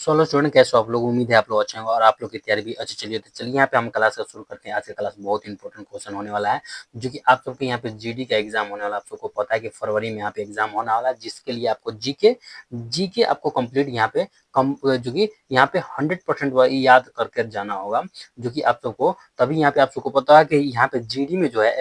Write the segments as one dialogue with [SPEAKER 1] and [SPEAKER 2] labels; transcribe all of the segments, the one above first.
[SPEAKER 1] Solo student कैसे हो आप लोग। उम्मीद है आप लोग अच्छे होंगे और आप लोग की तैयारी भी अच्छी चलिए। तो चलिए यहाँ पे हम क्लास का शुरू करते हैं। आज का क्लास बहुत इंपॉर्टेंट क्वेश्चन होने वाला है, जो कि आप सबके यहाँ पे जीडी का एग्जाम होने वाला है। आप सबको पता है कि फरवरी में यहाँ पे एग्जाम होने वाला है, जिसके लिए आपको जीके जीके आपको कंप्लीट यहाँ पे कम जो कि यहाँ पे 100% याद करके जाना होगा, जो कि आप सबको तभी यहाँ पे आप सबको पता है कि यहाँ पे जीडी में जो है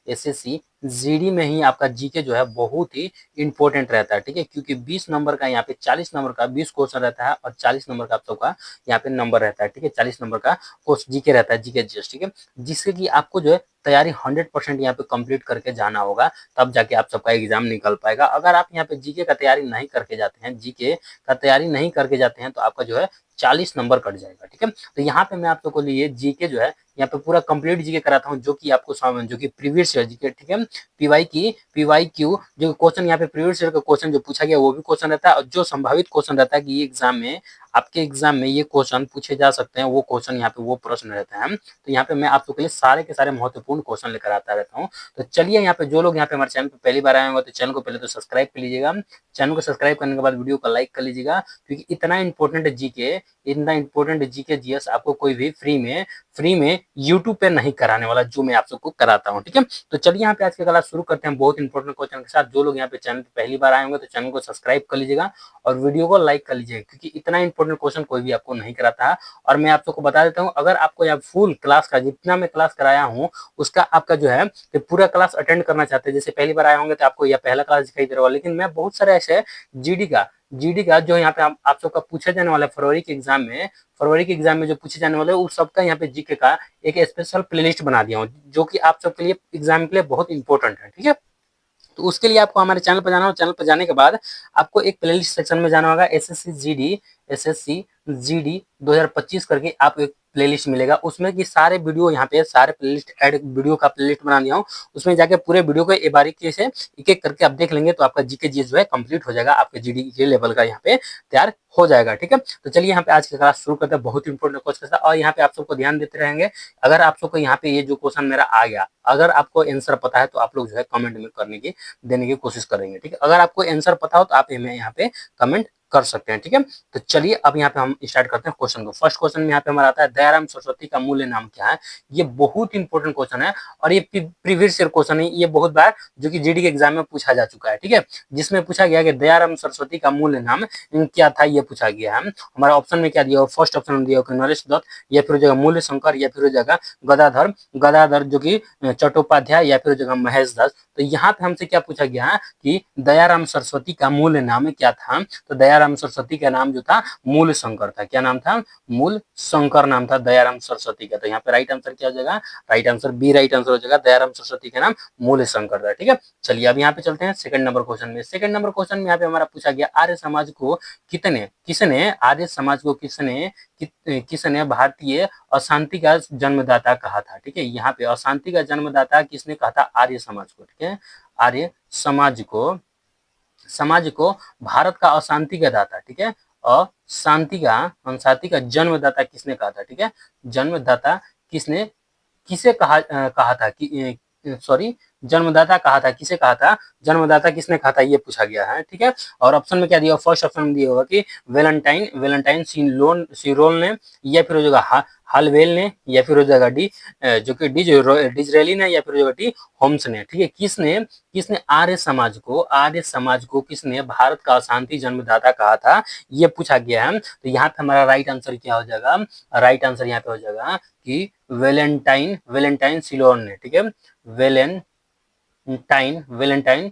[SPEAKER 1] एसएससी जीडी में ही आपका जीके जो है बहुत ही इंपॉर्टेंट रहता है। ठीक है, क्योंकि 20 नंबर का यहाँ पे 40 नंबर का 20 क्वेश्चन रहता है और 40 नंबर का आप सबका यहाँ पे नंबर रहता है। ठीक है, 40 नंबर का कोर्स जीके रहता है, जीके जीएस। ठीक है, जिससे कि आपको जो है तैयारी 100% यहाँ पे कंप्लीट करके जाना होगा, तब जाके आप सबका एग्जाम निकल पाएगा। अगर आप यहाँ पे जीके का तैयारी नहीं करके जाते हैं, जीके का तैयारी नहीं करके जाते हैं, तो आपका जो है 40 नंबर कट जाएगा। ठीक है, तो यहाँ पे मैं आप सबको लिए जीके जो है यहाँ पे पूरा कंप्लीट जीके कराता हूँ, जो कि आपको जो कि प्रीवियस ईयर जीके। ठीक है, पीवाई क्यू जो क्वेश्चन यहाँ पे प्रीवियस ईयर का क्वेश्चन जो पूछा गया वो भी क्वेश्चन रहता है, और जो संभावित क्वेश्चन रहता है कि ये एग्जाम में आपके एग्जाम में ये क्वेश्चन पूछे जा सकते हैं, वो क्वेश्चन यहाँ पे वो प्रश्न रहता है। तो यहाँ पे मैं आप लोग के लिए सारे के सारे महत्वपूर्ण क्वेश्चन लेकर आता रहता हूँ। तो चलिए यहाँ पे जो लोग यहाँ पे हमारे चैनल पे पहली बार आए होंगे, तो चैनल को पहले तो सब्सक्राइब कर लीजिएगा। चैनल को सब्सक्राइब करने के बाद वीडियो को लाइक कर लीजिएगा, क्योंकि इतना इंपॉर्टेंट जीके जीएस आपको कोई भी फ्री में यूट्यूब पे नहीं कराने वाला, जो मैं आप सबको कराता हूँ। ठीक है, तो चलिए यहाँ पे आज की क्लास शुरू करते हैं बहुत इंपॉर्टेंट क्वेश्चन के साथ। जो लोग यहाँ पे चैनल पे पहली बार आए होंगे, तो चैनल को सब्सक्राइब कर लीजिएगा और वीडियो को लाइक कर लीजिएगा, क्योंकि इतना इंपॉर्टेंट क्वेश्चन कोई भी आपको नहीं कराता है। और मैं आप सबको बता देता हूँ, अगर आपको यहाँ फुल क्लास का जितना मैं क्लास कराया हूँ उसका आपका जो है कि पूरा क्लास अटेंड करना चाहते हैं, जैसे पहली बार आए होंगे तो आपको यह पहला क्लास दिखाई दे रहा होगा, लेकिन मैं बहुत सारे ऐसे जीडी का जो यहाँ पे आप सबका पूछा जाने वाला है फरवरी के एग्जाम में जो पूछे जाने वाले उस सबका यहाँ पे जीके का एक स्पेशल प्लेलिस्ट बना दिया हूँ, जो कि आप सबके लिए एग्जाम के लिए बहुत इंपॉर्टेंट है। ठीक है, तो उसके लिए आपको हमारे चैनल पर जाना होगा। चैनल पर जाने के बाद आपको एक प्लेलिस्ट सेक्शन में जाना होगा, एसएससी जीडी 2025 करके आप एक प्लेलिस्ट मिलेगा, उसमें कि सारे वीडियो यहाँ पे सारे प्लेलिस्ट ऐड वीडियो का प्लेलिस्ट बना दिया हूँ। उसमें जाके पूरे वीडियो को एक बारीकी से एक एक करके आप देख लेंगे, तो आपका जीके जीएस जो है कंप्लीट हो जाएगा, आपके जीडी के लेवल का यहाँ पे तैयार हो जाएगा। ठीक है, तो चलिए यहाँ पे आज की क्लास शुरू करते हैं बहुत इंपॉर्टेंट क्वेश्चन के साथ। और यहाँ पे आप सबको ध्यान देते रहेंगे, अगर आप सबको यहाँ पे ये जो क्वेश्चन मेरा आ गया, अगर आपको आंसर पता है तो आप लोग जो है कमेंट में देने की कोशिश करेंगे। ठीक है, अगर आपको आंसर पता हो तो आप हमें यहाँ पे कमेंट कर सकते हैं। ठीक है, तो चलिए अब यहाँ पे हम स्टार्ट करते हैं क्वेश्चन को। फर्स्ट क्वेश्चन में यहाँ पे हमारा आता है, दयाराम सरस्वती का मूल्य नाम क्या है। ये बहुत इंपॉर्टेंट क्वेश्चन है और ये प्रीवियस ईयर क्वेश्चन है, ये बहुत बार जो कि जीडी के एग्जाम में पूछा जा चुका है। ठीक है, जिसमें पूछा गया कि दयाराम सरस्वती का मूल्य नाम क्या था, ये पूछा गया है। हमारा ऑप्शन में क्या दिया, फर्स्ट ऑप्शन में दिया नरेश दत्त, या फिर जगह मूल्य शंकर, या फिर जगह गदाधर गदाधर जो कि चट्टोपाध्याय, या फिर जगह महेश दास। तो यहाँ पे हमसे क्या पूछा गया कि दयाराम सरस्वती का मूल नाम क्या था। तो दयाराम सरस्वती का नाम जो था मूल शंकर था। क्या नाम था, मूल शंकर नाम था दयाराम सरस्वती का। तो यहाँ पे राइट आंसर क्या हो जाएगा, right answer B right answer हो जाएगा, दयाराम सरस्वती का नाम मूल शंकर था। ठीक है, चलिए अब यहाँ पे चलते हैं सेकंड नंबर क्वेश्चन में। सेकंड नंबर क्वेश्चन में यहाँ पे हमारा पूछा गया, आर्य समाज को किसने भारतीय अशांति का जन्मदाता कहा था। ठीक है, यहाँ पे अशांति का जन्मदाता किसने कहा था, आर्य समाज को। ठीक है, आर्य समाज को भारत का अशांति का दाता। ठीक है, अशांति का जन्मदाता किसने कहा था। ठीक है, जन्मदाता किसे कहा था कि सॉरी जन्मदाता कहा था, किसे कहा था, जन्मदाता किसने कहा था, ये पूछा गया है। ठीक है, और ऑप्शन में क्या दिया, फर्स्ट ऑप्शन में दिया होगा कि वेलेंटाइन सिरोल ने, या फिर हो जाएगा हालवेल ने, या फिर हो जाएगा डी जो कि डिजरेली ने, या फिर हो जाएगा डी होम्स ने। ठीक है, किसने आर्य समाज को किसने भारत का अशांति जन्मदाता कहा था, ये पूछा गया है। तो यहाँ पे हमारा राइट आंसर क्या हो जाएगा, राइट आंसर यहाँ पे हो जाएगा कि वेलेंटाइन सिलोन ने। ठीक है, वेलेंटाइन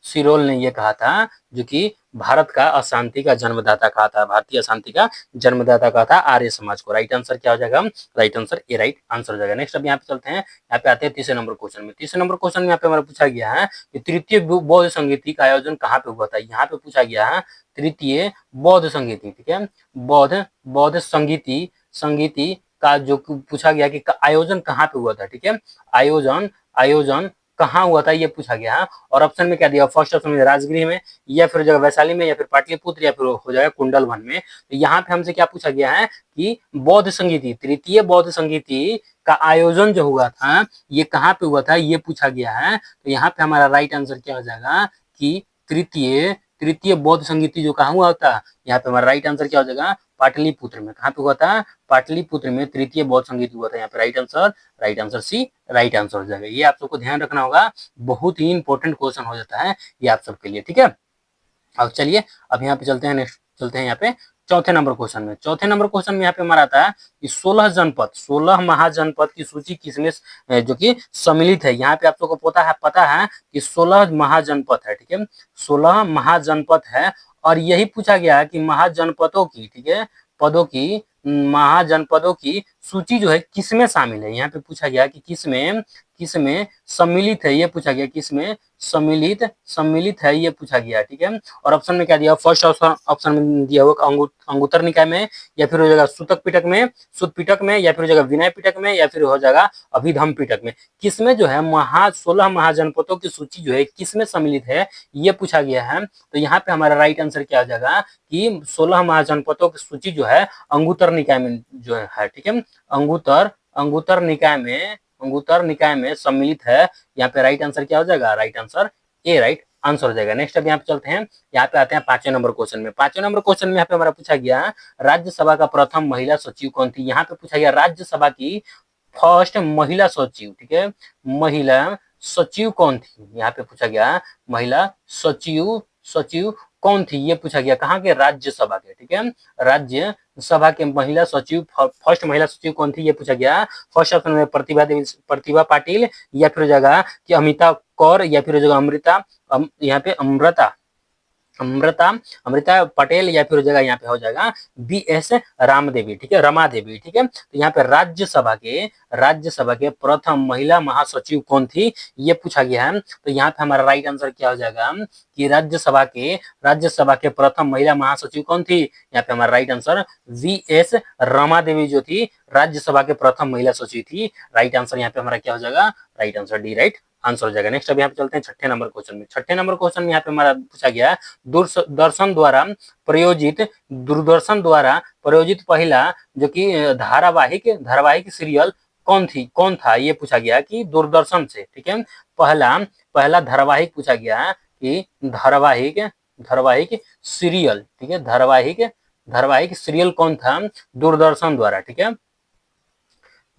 [SPEAKER 1] सिरोल ने ये कहा था, जो कि भारत का अशांति का जन्मदाता कहा था, भारतीय अशांति का जन्मदाता कहा था आर्य समाज को। राइट आंसर क्या हो जाएगा, right answer A right answer हो जाएगा। नेक्स्ट अब यहाँ पे चलते हैं, यहाँ पे आते हैं तीसरे नंबर क्वेश्चन में। तीसरे नंबर क्वेश्चन में यहाँ पे हमारा पूछा गया है कि तृतीय बौद्ध संगीति का आयोजन कहाँ पे हुआ था। यहाँ पे पूछा गया है तृतीय बौद्ध संगीति। ठीक है, बौद्ध संगीति का जो पूछा गया कि आयोजन कहाँ पे हुआ था। ठीक है, आयोजन कहाँ हुआ था, ये पूछा गया है। और ऑप्शन में क्या दिया, फर्स्ट ऑप्शन में राजगृह में, या फिर जगह वैशाली में, या फिर पाटलिपुत्र, या फिर हो जाएगा कुंडलवन में। तो यहाँ पे हमसे क्या पूछा गया है कि तृतीय बौद्ध संगीति का आयोजन जो हुआ था ये कहाँ पे हुआ था, ये पूछा गया है। तो यहाँ पे हमारा राइट आंसर क्या हो जाएगा कि तृतीय तृतीय बौद्ध संगीति जो कहाँ हुआ था, यहाँ पे हमारा राइट आंसर क्या हो जाएगा, पाटलिपुत्र में। कहाँ पे हुआ था, पाटलिपुत्र में तृतीय बौद्ध संगीत हुआ था। यहाँ पे right answer C right answer हो जाएगा। ये आप सबको ध्यान रखना होगा, बहुत ही इंपॉर्टेंट क्वेश्चन हो जाता है ये आप सबके लिए, ठीक है। अब चलिए अब यहाँ पे चलते हैं, नेक्स्ट चलते हैं यहाँ पे चौथे नंबर क्वेश्चन में। चौथे नंबर क्वेश्चन में यहाँ पे हमारा आता है कि 16 जनपद, 16 महाजनपद की सूची किसमें जो कि सम्मिलित है। यहाँ पे आप सबको पता है कि 16 महाजनपद है, ठीक है, 16 महाजनपद है। और यही पूछा गया है कि महाजनपदों की, ठीक है, पदों की, महाजनपदों की सूची जो है किसमें शामिल है। यहाँ पे पूछा गया कि किसमें किसमें सम्मिलित है, ये पूछा गया, किसमें सम्मिलित सम्मिलित है, ये पूछा गया, ठीक है। और ऑप्शन में क्या दिया, फर्स्ट ऑप्शन में दिया हुआ अंगुत्तर निकाय में, या फिर हो जाएगा सूतक पिटक में, सुत पिटक में, या फिर हो जाएगा विनय पिटक में, या फिर हो जाएगा अभिधम पिटक में। किसमें जो है 16 महाजनपदों की सूची जो है किसमें सम्मिलित है, ये पूछा गया है। तो यहाँ पे हमारा राइट आंसर क्या हो जाएगा कि 16 महाजनपदों की सूची जो है अंगुत्तर निकाय में जो है, ठीक है, अंगुत्तर निकाय में सम्मिलित है। यहाँ पे राइट आंसर क्या हो जाएगा, right answer A right answer हो जाएगा। नेक्स्ट अब यहाँ पे चलते हैं, यहाँ पे आते हैं 5वें नंबर क्वेश्चन में। 5वें नंबर क्वेश्चन में यहाँ पे हमारा पूछा गया राज्यसभा का प्रथम महिला सचिव कौन थी। यहाँ पे पूछा गया राज्यसभा की फर्स्ट महिला सचिव, ठीक है, महिला सचिव कौन थी। यहाँ पे पूछा गया महिला सचिव कौन थी, ये पूछा गया कहाँ के, राज्यसभा के, ठीक है, राज्यसभा के महिला सचिव, फर्स्ट महिला सचिव कौन थी, ये पूछा गया। फर्स्ट ऑप्शन में प्रतिभा पाटिल, या फिर जगह कि अमिता कौर, या फिर जगह अमृता, यहाँ पे अमृता पटेल, या फिर जगह यहाँ पे हो जाएगा BS रामदेवी, ठीक है, रमा देवी, ठीक है। तो यहाँ पे राज्यसभा के प्रथम महिला महासचिव कौन थी, ये पूछा गया है। तो यहाँ पे हमारा राइट आंसर क्या हो जाएगा कि राज्यसभा के प्रथम महिला महासचिव कौन थी। यहाँ पे हमारा right answer VS Rama Devi जो थी राज्यसभा के प्रथम महिला सचिव थी। राइट आंसर यहाँ पे हमारा क्या हो जाएगा, right answer D right answer हो जाएगा। नेक्स्ट अब यहाँ पे चलते हैं 6ठे नंबर क्वेश्चन में। 6ठे नंबर क्वेश्चन में यहाँ पे हमारा पूछा गया दूरदर्शन द्वारा प्रयोजित पहला जो कि धारावाहिक सीरियल कौन था, ये पूछा गया कि दूरदर्शन से, ठीक है, पहला धारावाहिक पूछा गया कि धारावाहिक सीरियल, ठीक है, धारावाहिक सीरियल कौन था दूरदर्शन द्वारा, ठीक है,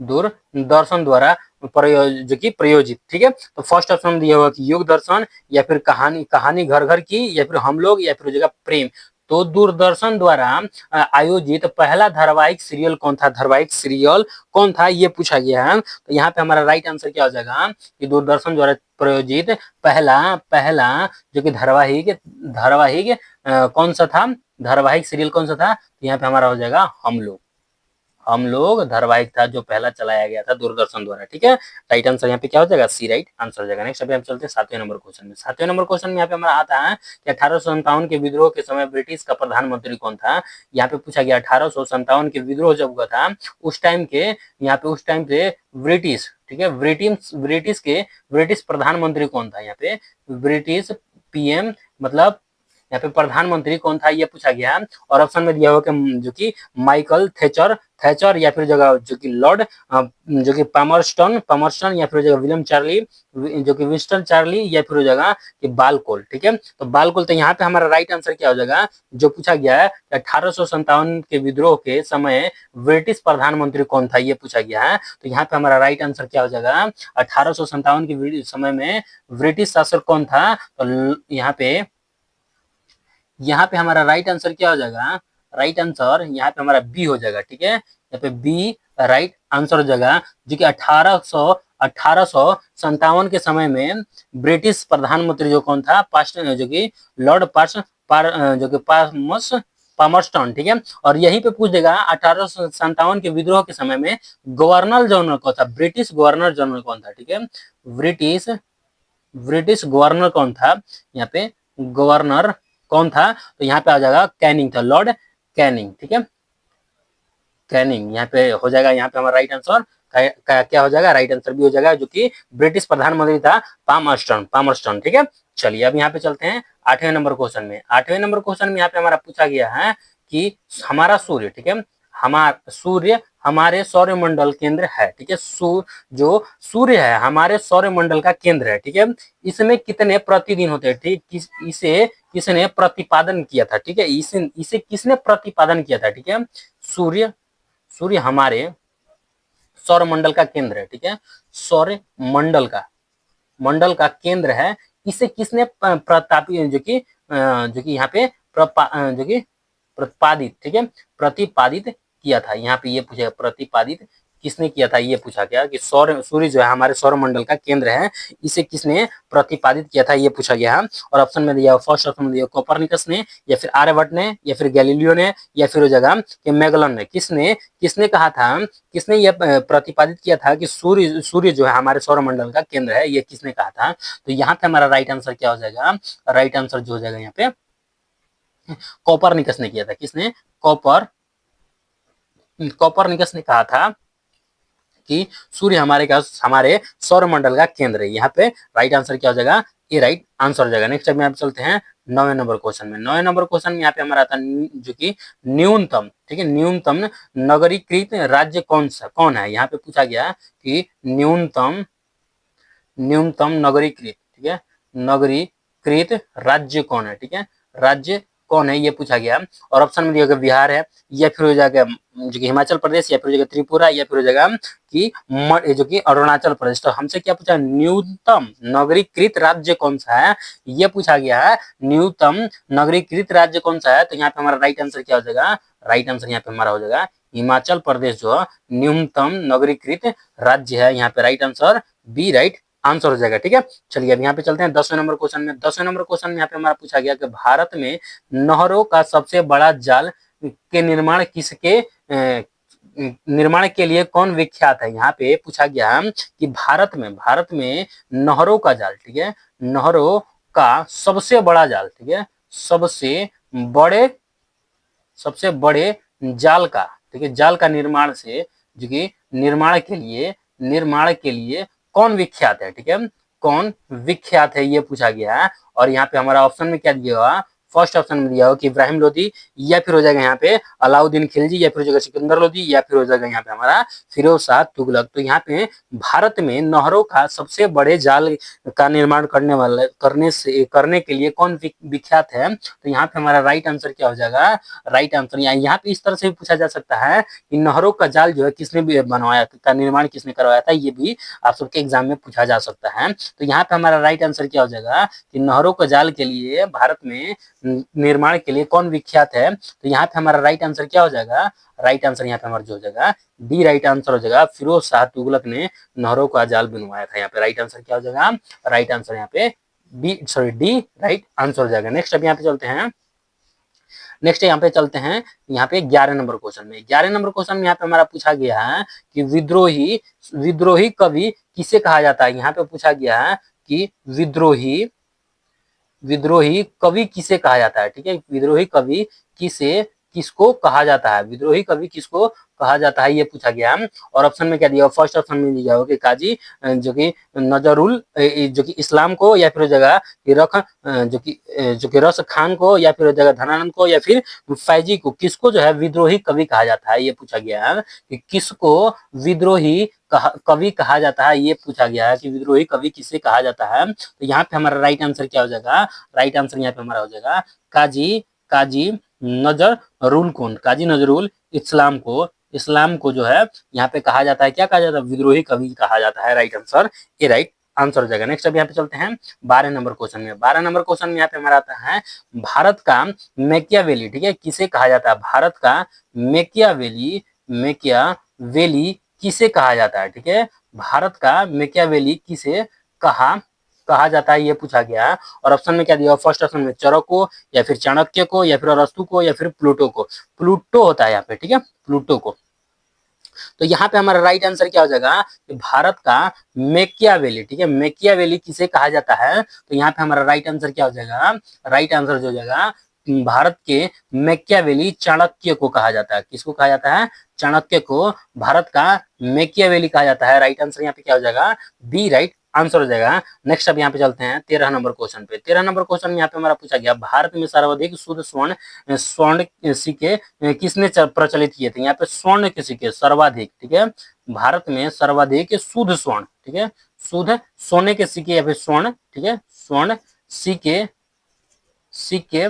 [SPEAKER 1] दूरदर्शन द्वारा प्रयोजित, ठीक है। तो फर्स्ट ऑप्शन दिया हुआ कि योग दर्शन, या फिर कहानी घर घर की, या फिर हम लोग, या फिर जगह प्रेम। तो दूरदर्शन द्वारा आयोजित पहला धारावाहिक सीरियल कौन था, ये पूछा गया है। तो यहाँ पे हमारा राइट आंसर क्या हो जाएगा कि दूरदर्शन द्वारा प्रयोजित पहला जो कि धारावाहिक कौन सा था, धारावाहिक सीरियल कौन सा था। तो यहाँ पे हमारा हो जाएगा हम लोग धारावाहिक था जो पहला चलाया गया था दूरदर्शन द्वारा, ठीक है। राइट आंसर यहाँ पे क्या हो जाएगा, सी राइट आंसर हो जाएगा। नेक्स्ट अभी हम चलते हैं 7वें नंबर क्वेश्चन में। 7वें नंबर क्वेश्चन में यहाँ पे हमारा आता है कि 1857 के विद्रोह के समय ब्रिटिश का प्रधानमंत्री कौन था। यहाँ पे पूछा गया 1857 के विद्रोह जब हुआ था उस टाइम पे ब्रिटिश, ठीक है, ब्रिटिश प्रधानमंत्री कौन था। यहाँ पे ब्रिटिश PM मतलब यहाँ पे प्रधानमंत्री कौन था, ये पूछा गया। और ऑप्शन में दिया हुआ कि जो कि माइकल थैचर, या फिर जगह जो कि लॉर्ड जो कि पामर्स्टन, या फिर जगह विलियम चार्ली जो कि विंस्टन चार्ली, या फिर जगह कि बालकोल, ठीक है। तो बालकोल, तो यहाँ पे हमारा राइट आंसर क्या हो जाएगा, जो पूछा गया है 1857 के विद्रोह के समय ब्रिटिश प्रधानमंत्री कौन था, ये पूछा गया है। तो यहाँ पे हमारा राइट आंसर क्या हो जाएगा, 1857 के समय में ब्रिटिश शासक कौन था। तो यहाँ पे हमारा राइट आंसर क्या हो जाएगा, राइट आंसर यहाँ पे हमारा बी हो जाएगा, ठीक है। यहाँ पे बी राइट आंसर हो जाएगा, जो कि 1857 के समय में ब्रिटिश प्रधानमंत्री जो कौन था, जो कि लॉर्ड जो कि पामर्स्टन, ठीक है। और यहीं पे पूछ देगा 1857 के विद्रोह के समय में गवर्नर जनरल कौन था, ब्रिटिश गवर्नर जनरल कौन था, ठीक है, ब्रिटिश गवर्नर कौन था। यहाँ पे गवर्नर कौन था, तो यहाँ पे आ जाएगा कैनिंग था, लॉर्ड कैनिंग, ठीक है, कैनिंग यहाँ पे हो जाएगा। यहाँ पे हमारा राइट आंसर क्या हो जाएगा, राइट आंसर भी हो जाएगा, जो कि ब्रिटिश प्रधानमंत्री था पामर्स्टन, ठीक है। चलिए अब यहाँ पे चलते हैं 8वें नंबर क्वेश्चन में। 8वें नंबर क्वेश्चन में यहाँ पे हमारा पूछा गया है कि हमारा सूर्य, ठीक है, सूर्य हमारे सौरमंडल केंद्र है, ठीक है। जो सूर्य है हमारे सौरमंडल का केंद्र है, ठीक है। इसमें कितने प्रतिदिन होते हैं, ठीक। इसे किसने प्रतिपादन किया था, ठीक है। इसे किसने प्रतिपादन किया था, ठीक है। सूर्य सूर्य हमारे सौरमंडल का केंद्र है, ठीक है। सौर मंडल का केंद्र है। इसे किसने प्रतापित, जो कि यहाँ पे जो कि प्रतिपादित, ठीक है, प्रतिपादित किया था। यहाँ पे ये पूछा प्रतिपादित किसने किया था, ये पूछा गया कि सूर्य जो है हमारे सौर मंडल का केंद्र है, इसे किसने प्रतिपादित किया था, ये पूछा गया है। और ऑप्शन में दिया, फर्स्ट ऑप्शन में दिया कोपरनिकस ने, या फिर आर्यभट्ट ने, या फिर गैलीलियो ने, या फिर वो जगह कि मैगलन ने। किसने किसने कहा था, किसने यह प्रतिपादित किया था कि सूर्य जो है हमारे सौर मंडल का केंद्र है, ये किसने कहा था। तो यहाँ पे हमारा राइट आंसर क्या हो जाएगा, राइट आंसर जो हो जाएगा यहाँ पे कोपरनिकस ने किया था। किसने, कोपरनिकस ने कहा था कि सूर्य हमारे सौरमंडल का केंद्र है। यहाँ पे राइट आंसर क्या हो जाएगा, ये राइट आंसर हो जाएगा। नेक्स्ट अब यहाँ पे चलते हैं 9वें नंबर क्वेश्चन में। 9वें नंबर क्वेश्चन में यहाँ पे हमारा आता है जो कि न्यूनतम, ठीक है, न्यूनतम नगरीकृत राज्य कौन है। यहाँ पे पूछा गया कि न्यूनतम नगरीकृत, ठीक है, नगरीकृत राज्य कौन है, ठीक है, राज्य कौन है, ये पूछा गया। और ऑप्शन में दिया गया बिहार है, या फिर हो जाएगा जो कि हिमाचल प्रदेश, या फिर हो जाएगा त्रिपुरा, या फिर हो जाएगा कि जो कि अरुणाचल प्रदेश। तो हमसे क्या पूछा, न्यूनतम नगरीकृत राज्य कौन सा है, ये पूछा गया है। न्यूनतम नगरीकृत राज्य कौन सा है, तो यहाँ पे हमारा राइट आंसर क्या हो जाएगा, राइट आंसर यहाँ पे हमारा हो जाएगा हिमाचल प्रदेश जो न्यूनतम नगरीकृत राज्य है। यहाँ पे right answer B right answer हो जाएगा, ठीक है। चलिए अब यहाँ पे चलते हैं 10वें नंबर क्वेश्चन में। 10वें नंबर क्वेश्चन में यहाँ पे हमारा पूछा गया कि भारत में नहरों का सबसे बड़ा जाल के निर्माण के लिए कौन विख्यात है। यहाँ पे पूछा गया कि भारत में नहरों का जाल, ठीक है, नहरों का सबसे बड़ा जाल, ठीक है, सबसे बड़े जाल का, ठीक है, जाल का निर्माण से जो कि निर्माण के लिए कौन विख्यात है, ठीक है, कौन विख्यात है, ये पूछा गया है। और यहाँ पे हमारा ऑप्शन में क्या दिया हुआ, फर्स्ट ऑप्शन में दिया हो कि इब्राहिम लोदी, या फिर हो जाएगा यहाँ पे अलाउद्दीन खिलजी, या फिर हो जाएगा सिकंदर लोदी, या फिर हो जाएगा यहाँ पे हमारा फिरोज शाह तुगलक। तो यहाँ पे भारत में नहरों का सबसे बड़े जाल का निर्माण करने के लिए कौन विख्यात है। तो यहाँ पे हमारा राइट आंसर क्या हो जाएगा, राइट आंसर यहाँ पे इस तरह से भी पूछा जा सकता है कि नहरों का जाल जो है किसने बनवाया का निर्माण किसने करवाया था, ये भी आप सबके एग्जाम में पूछा जा सकता है। तो यहाँ पे हमारा राइट आंसर क्या हो जाएगा कि नहरों का जाल के लिए भारत में निर्माण के लिए कौन विख्यात है। तो यहाँ पे हमारा राइट आंसर क्या हो जाएगा, राइट आंसर यहाँ पे हमारा जो हो जाएगा डी राइट आंसर हो जाएगा। फिरोज शाह तुगलक ने नहरों का जाल बनवाया था। यहाँ पे राइट आंसर क्या हो जाएगा, राइट आंसर यहाँ पे डी राइट आंसर हो जाएगा। नेक्स्ट अब यहाँ पे चलते हैं, नेक्स्ट यहाँ पे चलते हैं यहाँ पे 11 नंबर क्वेश्चन में। 11 नंबर क्वेश्चन में यहाँ पे हमारा पूछा गया है कि विद्रोही कवि किसे कहा जाता है। यहाँ पे पूछा गया है कि विद्रोही कवि किसे कहा जाता है, ठीक है, विद्रोही कवि किसको कहा जाता है, विद्रोही कवि किसको कहा जाता है, ये पूछा गया। और ऑप्शन में क्या दिया, फर्स्ट ऑप्शन में दिया हो कि काजी जो कि नजरुल जो कि इस्लाम को, या फिर जगह जो कि रस खान को, या फिर जगह धनानंद को, या फिर फैजी को, किसको जो है विद्रोही कवि कहा जाता है, ये पूछा गया है कि किसको विद्रोही कवि कहा जाता है, ये पूछा गया है कि विद्रोही कवि किसे कहा जाता है। तो यहाँ पे हमारा राइट आंसर क्या हो जाएगा, राइट आंसर यहाँ पे हमारा हो जाएगा काजी नजरुल इस्लाम को जो है यहाँ पे कहा जाता है, क्या कहा जाता है, विद्रोही कवि कहा जाता है। राइट आंसर ये राइट आंसर हो जाएगा। नेक्स्ट अब यहाँ पे चलते हैं 12 नंबर क्वेश्चन में। 12 नंबर क्वेश्चन में यहाँ पे हमारा आता है भारत का मैकियावेली, ठीक है, किसे कहा जाता है, भारत का मैकियावेली किसे कहा जाता है, ठीक है, भारत का मैकियावेली किसे कहा जाता है, ये पूछा गया। और ऑप्शन में क्या दिया, फर्स्ट ऑप्शन में चरक को, या फिर चाणक्य को, या फिर अरस्तु को, या फिर प्लूटो होता है यहाँ पे, ठीक है, प्लूटो को। तो यहाँ पे हमारा राइट आंसर क्या हो जाएगा कि भारत का मैकियावेली, ठीक है, मैकियावेली किसे कहा जाता है। तो यहाँ पे हमारा राइट आंसर क्या हो जाएगा, राइट आंसर जो हो जाएगा भारत के मैकियावेली चाणक्य को कहा जाता है। किसको कहा जाता है, चाणक्य को भारत का मैकियावेली कहा जाता है। राइट आंसर यहाँ पे क्या हो जाएगा, बी राइट आंसर हो जाएगा। नेक्स्ट अब यहाँ पे चलते हैं 13 नंबर क्वेश्चन पे। 13 नंबर क्वेश्चन में यहाँ पे हमारा पूछा गया, भारत में सर्वाधिक शुद्ध स्वर्ण स्वर्ण सिक्के किसने प्रचलित किए थे। यहाँ पे स्वर्ण के सिक्के सर्वाधिक, ठीक है, भारत में सर्वाधिक शुद्ध स्वर्ण, ठीक है, शुद्ध सोने के सिक्के या फिर स्वर्ण, ठीक है, स्वर्ण सिक्के सिक्के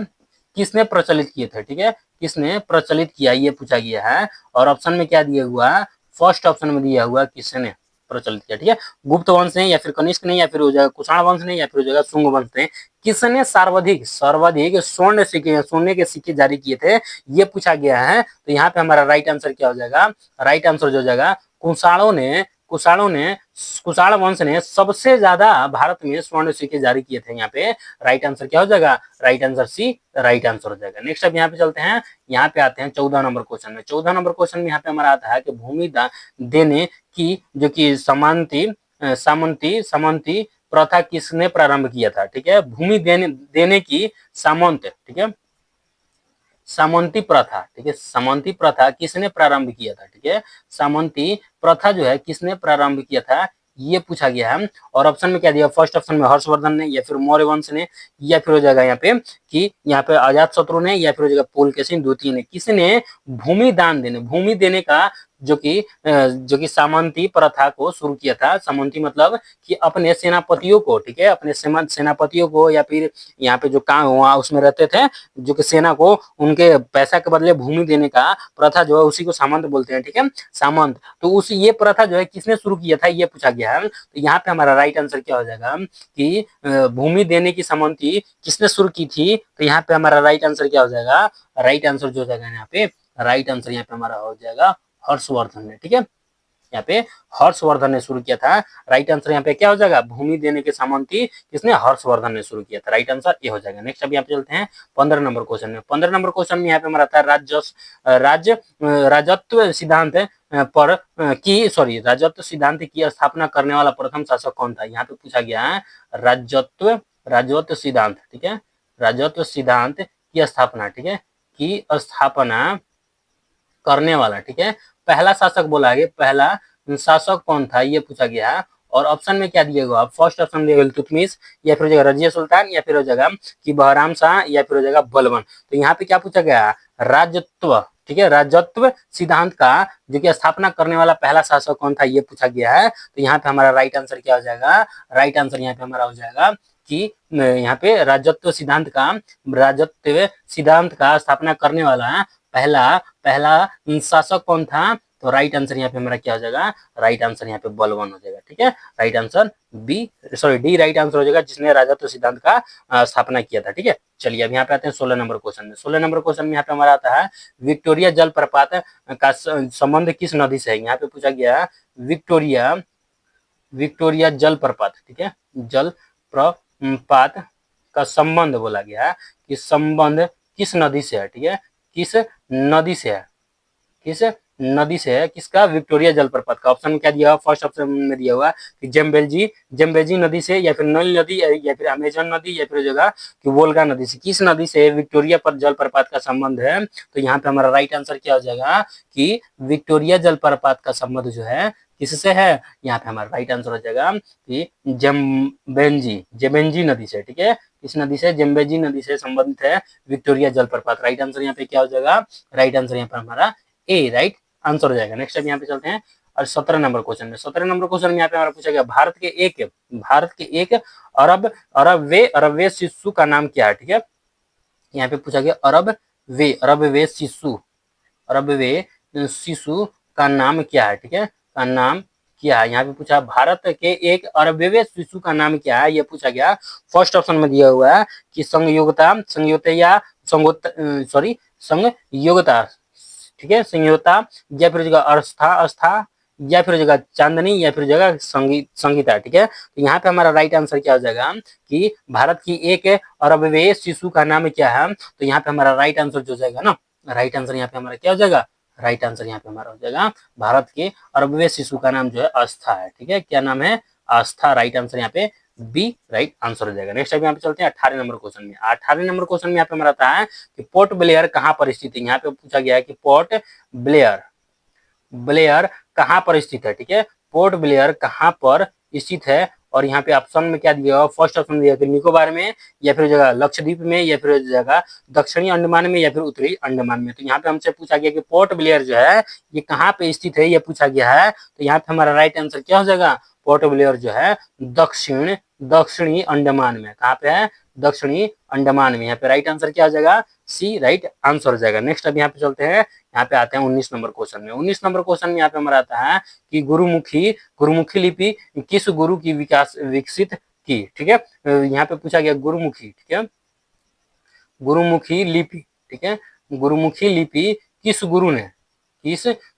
[SPEAKER 1] किसने प्रचलित किए थे, ठीक है, किसने प्रचलित किया, ये पूछा गया है। और ऑप्शन में क्या दिया हुआ है, फर्स्ट ऑप्शन में दिया हुआ किसने प्रचलित किया, ठीक है, गुप्त वंश ने या फिर कनिष्क ने या फिर हो जाएगा कुषाण वंश ने या फिर हो जाएगा शुंग वंश ने, किसने सर्वाधिक सर्वाधिक स्वर्ण सिक्के सोने के सिक्के जारी किए थे, ये पूछा गया है। तो यहाँ पे हमारा राइट आंसर क्या हो जाएगा, राइट आंसर जो हो जाएगा कुषाणों ने कुषाण वंश ने सबसे ज्यादा भारत में स्वर्ण सिक्के जारी किए थे। यहाँ पे राइट आंसर क्या हो जाएगा, right answer C right answer हो जाएगा। नेक्स्ट अब यहाँ पे चलते हैं, यहाँ पे आते हैं 14 नंबर क्वेश्चन में। 14 नंबर क्वेश्चन में यहाँ पे हमारा आता है कि भूमि देने की जो कि सामंती प्रथा किसने प्रारंभ किया था, ठीक है, भूमि देने की सामंत, ठीक है, सामंती प्रथा, ठीक है, सामंती प्रथा किसने प्रारंभ किया था, ठीक है, सामंती प्रथा जो है किसने प्रारंभ किया था, ये पूछा गया है। और ऑप्शन में क्या दिया, फर्स्ट ऑप्शन में हर्षवर्धन ने या फिर मौर्य वंश ने या फिर हो जाएगा यहाँ पे कि यहाँ पे अजात शत्रु ने या फिर हो जाएगा पुलकेशिन द्वितीय ने, किसने भूमि देने का जो कि सामंती प्रथा को शुरू किया था। सामंती मतलब कि अपने सेनापतियों को, ठीक है, अपने सेनापतियों को या फिर यहाँ पे जो काम वहाँ उसमें रहते थे जो कि सेना को उनके पैसा के बदले भूमि देने का प्रथा जो है उसी को सामंत बोलते हैं, ठीक है, सामंत। तो उस ये प्रथा जो है किसने शुरू किया था, ये पूछा गया है। तो यहाँ पे हमारा राइट आंसर क्या हो जाएगा कि भूमि देने की सामंती किसने शुरू की थी। तो यहाँ पे हमारा राइट आंसर क्या हो जाएगा, राइट आंसर जो हो जाएगा यहाँ पे, राइट आंसर यहाँ पे हमारा हो जाएगा हर्षवर्धन ने, ठीक है, यहाँ पे हर्षवर्धन ने शुरू किया था। राइट आंसर यहाँ पे क्या हो जाएगा, भूमि देने के सामंती किसने, हर्षवर्धन ने शुरू किया था। राइट आंसर ये हो जाएगा। नेक्स्ट अब यहाँ पे चलते हैं 15 नंबर क्वेश्चन में। 15 नंबर क्वेश्चन में यहाँ पे हमारा आता है राजत्व सिद्धांत पर राजत्व सिद्धांत की स्थापना करने वाला प्रथम शासक कौन था। यहाँ पे पूछा गया है राजत्व सिद्धांत, ठीक है, राजत्व सिद्धांत की स्थापना, ठीक है, की स्थापना करने वाला, ठीक है, पहला शासक बोला गया, पहला शासक कौन था, ये पूछा गया है। और ऑप्शन में क्या दिया गया, फर्स्ट ऑप्शन दिया गया इल्तुतमिश या फिर हो जाएगा रजिया सुल्तान या फिर हो जाएगा कि बहराम शाह या फिर हो जाएगा बलबन। तो यहाँ पे क्या पूछा गया, राजत्व, ठीक है, राजत्व सिद्धांत का जो कि स्थापना करने वाला पहला शासक कौन था, ये पूछा गया है। तो यहाँ पे हमारा राइट आंसर क्या हो जाएगा, राइट आंसर यहाँ पे हमारा हो जाएगा कि यहाँ पे राजत्व सिद्धांत का स्थापना करने वाला पहला शासक कौन था। तो राइट आंसर यहाँ पे हमारा क्या हो जाएगा, राइट आंसर यहाँ पे बलवन हो जाएगा, ठीक है, right answer D right answer हो जाएगा, जिसने राजत्व सिद्धांत का स्थापना किया था, ठीक है। चलिए अब यहाँ पे आते हैं 16 नंबर क्वेश्चन में। 16 नंबर क्वेश्चन में यहाँ पे हमारा आता है विक्टोरिया जलप्रपात का संबंध किस नदी से है। यहाँ पे पूछा गया विक्टोरिया जलप्रपात, ठीक है, जलप्रपात का संबंध बोला गया कि संबंध किस नदी से है, ठीक है, किस नदी से है, किस नदी से है, किसका, विक्टोरिया जलप्रपात का। ऑप्शन क्या दिया हुआ, फर्स्ट ऑप्शन में दिया हुआ कि जम्बेजी नदी से या फिर नल नदी या फिर अमेजन नदी या फिर जगह कि वोल्गा नदी से, किस नदी से विक्टोरिया पर जलप्रपात का संबंध है। तो यहाँ पे हमारा राइट आंसर क्या हो जाएगा कि विक्टोरिया जलप्रपात का संबंध जो है किससे है, यहाँ पे हमारा राइट आंसर हो जाएगा कि जेम्बेजी नदी से, ठीक है, किस नदी से, जेम्बेजी नदी से संबंधित है विक्टोरिया जलप्रपात। राइट आंसर यहाँ पे क्या हो जाएगा, राइट आंसर यहाँ पे हमारा ए राइट आंसर हो जाएगा। नेक्स्ट अब यहाँ पे चलते हैं और 17 नंबर क्वेश्चन में। 17 नंबर क्वेश्चन में यहाँ पे हमारा पूछा गया भारत के एक अरबवे शिशु का नाम क्या है, ठीक है, यहाँ पे पूछा गया अरबवे शिशु का नाम क्या है, ठीक है, का नाम क्या है। यहाँ पे पूछा भारत के एक अरबवे शिशु का नाम क्या है, ये पूछा गया। फर्स्ट ऑप्शन में दिया हुआ है कि संयोगता, ठीक है, संयोगता या फिर जगह आस्था या फिर जगह चांदनी या फिर जगह संगीता, ठीक है। तो यहाँ पे हमारा राइट आंसर क्या हो जाएगा कि भारत की एक अरबवे शिशु का नाम क्या है। तो यहाँ पे हमारा राइट आंसर जो जाएगा ना, राइट आंसर यहाँ पे हमारा क्या हो जाएगा, राइट आंसर यहाँ पे हमारा हो जाएगा भारत के अरबवे शिशु का नाम जो है आस्था है, ठीक है, क्या नाम है, आस्था। राइट आंसर यहाँ पे बी राइट आंसर हो जाएगा। नेक्स्ट यहाँ पे चलते हैं 18 नंबर क्वेश्चन में। 18 नंबर क्वेश्चन में यहाँ पे हमारा आता है कि पोर्ट ब्लेयर कहाँ पर स्थित है। यहाँ पे पूछा गया है कि पोर्ट ब्लेयर कहाँ पर स्थित है, ठीक है, पोर्ट ब्लेयर कहाँ पर स्थित है और यहाँ पे ऑप्शन में क्या दिया हुआ, फर्स्ट ऑप्शन दिया है निकोबार में, या फिर जगह लक्षद्वीप में, या फिर जगह दक्षिणी अंडमान में, या फिर उत्तरी अंडमान में। तो यहाँ पे हमसे पूछा गया कि पोर्ट ब्लेयर जो है ये कहाँ पे स्थित है, ये पूछा गया है। तो यहाँ पे हमारा राइट आंसर क्या हो जाएगा, पोर्ट ब्लेयर जो है दक्षिणी अंडमान में। कहाँ पे है, दक्षिणी अंडमान में। यहाँ पे राइट आंसर क्या हो जाएगा, सी राइट आंसर हो जाएगा। नेक्स्ट अब यहाँ पे चलते हैं, यहाँ पे आते हैं 19 नंबर क्वेश्चन में। 19 नंबर क्वेश्चन में यहाँ पे हमारा आता है कि गुरुमुखी लिपि किस गुरु की विकसित की। ठीक है, यहाँ पे पूछा गया गुरुमुखी, ठीक है, गुरुमुखी लिपि, ठीक है, गुरुमुखी लिपि किस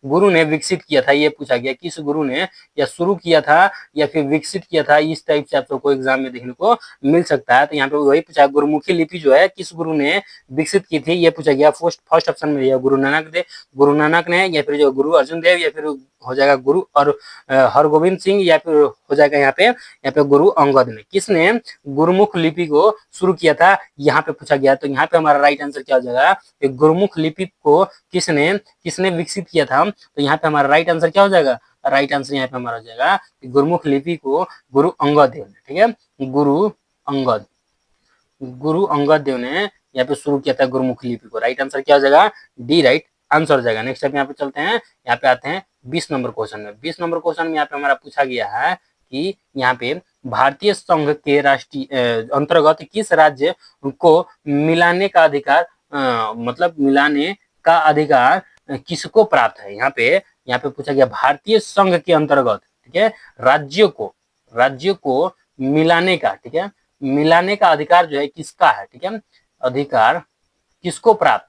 [SPEAKER 1] गुरु ने विकसित किया था, ये पूछा गया किस गुरु ने या शुरू किया था या फिर विकसित किया था। इस टाइप से आप सबको एग्जाम में देखने को मिल सकता है। तो यहाँ पे वही पूछा, गुरुमुखी लिपि जो है किस गुरु ने विकसित की थी, ये पूछा गया। फर्स्ट ऑप्शन में दिया गुरु नानक ने, या फिर जो गुरु अर्जुन देव, या फिर हो जाएगा गुरु और हरगोविंद सिंह, या फिर हो जाएगा यहाँ पे गुरु अंगद ने। किसने गुरुमुख लिपि को शुरू किया था, यहाँ पे पूछा गया। तो यहाँ पे हमारा राइट आंसर क्या हो जाएगा, गुरुमुख लिपि को किसने विकसित किया था। तो यहाँ पे हमारा राइट आंसर क्या हो जाएगा, राइट आंसर यहाँ पे हमारा हो जाएगा गुरुमुख लिपि को गुरु अंगद देव ने, ठीक है, गुरु अंगद देव ने यहाँ पे शुरू किया था गुरुमुख लिपि को। राइट आंसर क्या हो जाएगा, डी राइट आंसर हो जाएगा। नेक्स्ट यहाँ पे चलते हैं, यहाँ पे आते हैं 20 नंबर क्वेश्चन में। 20 नंबर क्वेश्चन में यहाँ पे हमारा पूछा गया है कि यहाँ पे भारतीय संघ के राष्ट्रीय अंतर्गत किस राज्य को मिलाने का अधिकार, मतलब मिलाने का अधिकार किसको प्राप्त है। यहाँ पे पूछा गया भारतीय संघ के अंतर्गत, ठीक है, राज्य को मिलाने का, ठीक है, मिलाने का अधिकार जो है किसका है, ठीक है, अधिकार किसको प्राप्त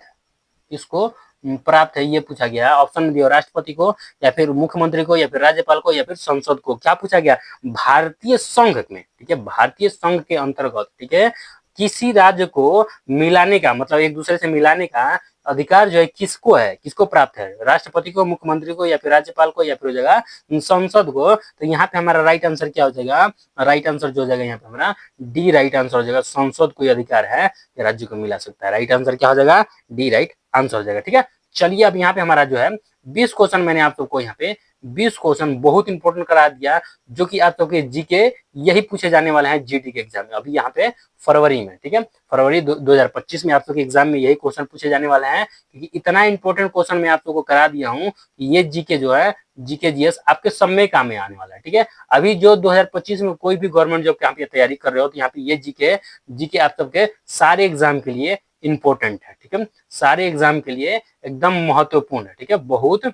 [SPEAKER 1] है, ये पूछा गया। ऑप्शन में दिया राष्ट्रपति को, या फिर मुख्यमंत्री को, या फिर राज्यपाल को, या फिर संसद को। क्या पूछा गया, भारतीय संघ में, ठीक है, भारतीय संघ के अंतर्गत, ठीक है, किसी राज्य को मिलाने का, मतलब एक दूसरे से मिलाने का अधिकार जो है किसको प्राप्त है, राष्ट्रपति को, मुख्यमंत्री को, या फिर राज्यपाल को, या फिर जगह संसद को। तो यहाँ पे हमारा राइट आंसर क्या हो जाएगा, राइट आंसर जो हो जाएगा यहाँ पे हमारा डी राइट आंसर हो जाएगा। संसद को अधिकार है राज्य को मिला सकता है। राइट आंसर क्या हो जाएगा, डी राइट आंसर हो जाएगा। ठीक है, चलिए अब यहाँ पे हमारा जो है 20 क्वेश्चन मैंने आप सबको यहाँ पे 20 क्वेश्चन बहुत इंपॉर्टेंट करा दिया, जो कि आप सबके जीके यही पूछे जाने वाले हैं जीडी के एग्जाम में, अभी यहाँ पे फरवरी में। ठीक है, फरवरी 2025 में आप सबके एग्जाम में यही क्वेश्चन पूछे जाने वाले हैं, क्योंकि इतना इंपॉर्टेंट क्वेश्चन मैं आप सबको करा दिया हूँ कि ये जीके जो है, जीके जीएस आपके सब में काम में आने वाला है। ठीक है, अभी जो 2025 में कोई भी गवर्नमेंट जॉब के यहाँ पे तैयारी कर रहे हो, तो यहाँ पे ये जीके आप सबके सारे एग्जाम के लिए इंपॉर्टेंट है। ठीक है, सारे एग्जाम के लिए एकदम महत्वपूर्ण है। ठीक है, बहुत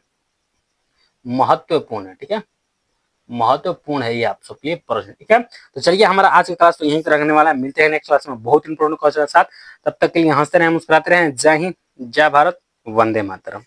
[SPEAKER 1] महत्वपूर्ण है। ठीक है, महत्वपूर्ण है ये आप सबके लिए प्रश्न। ठीक है, तो चलिए हमारा आज का क्लास तो यहीं तक रखने वाला है। मिलते हैं नेक्स्ट क्लास में बहुत इंपॉर्टेंट क्वेश्चन के साथ। तब तक के लिए हंसते रहें, मुस्कुराते रहें। जय हिंद, जय भारत, वंदे मातरम।